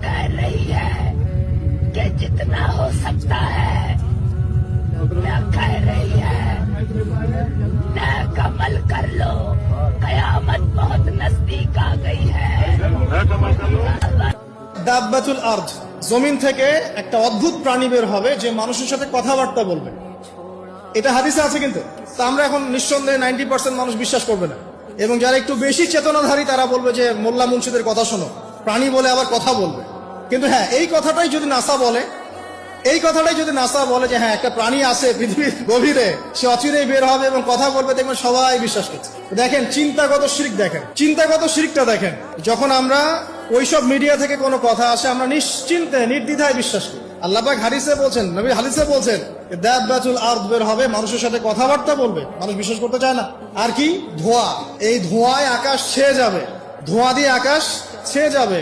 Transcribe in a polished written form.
कह रही है कि जितना हो सकता है मैं कह रही है नेक अमल कर लो, कयामत बहुत नजदीक आ गई है। দাব্বাতুল আরদ, জমিন থেকে একটা অদ্ভুত প্রাণী বের হবে যে মানুষের সাথে কথাবার্তা বলবে। এটা হাদিসে আছে, কিন্তু তা আমরা এখন নিঃসন্দেহে 90% মানুষ বিশ্বাস করবে না, এবং যারা একটু বেশি চেতনাধারী তারা বলবে যে মোল্লা মুন্সিদের কথা শোনো, প্রাণী বলে আবার কথা বলবে। কিন্তু হ্যাঁ, এই কথাটাই যদি নাসা বলে, যে হ্যাঁ একটা প্রাণী আছে পৃথিবীর গভীরে, সে অচিরেই বের হবে এবং কথা বলবে, দেখবেন সবাই বিশ্বাস করছে। দেখেন চিন্তাগত শিরক, চিন্তাগত শিরকটা দেখেন। যখন আমরা ওইসব মিডিয়া থেকে কোনো কথা আসে, আমরা নিশ্চিন্তে নির্দ্বিধায় বিশ্বাস করি। আল্লাহ পাক হাদিসে বলছেন, নবী হাদিসে বলছেন দাব্বাতুল আরদ বের হবে, মানুষের সাথে কথাবার্তা বলবে। মানুষ বিশ্বাস করতে চায় না। আর কি ধোঁয়া, এই ধোঁয়ায় আকাশ ছেয়ে যাবে, ধোঁয়া দিয়ে আকাশ ছেয়ে যাবে।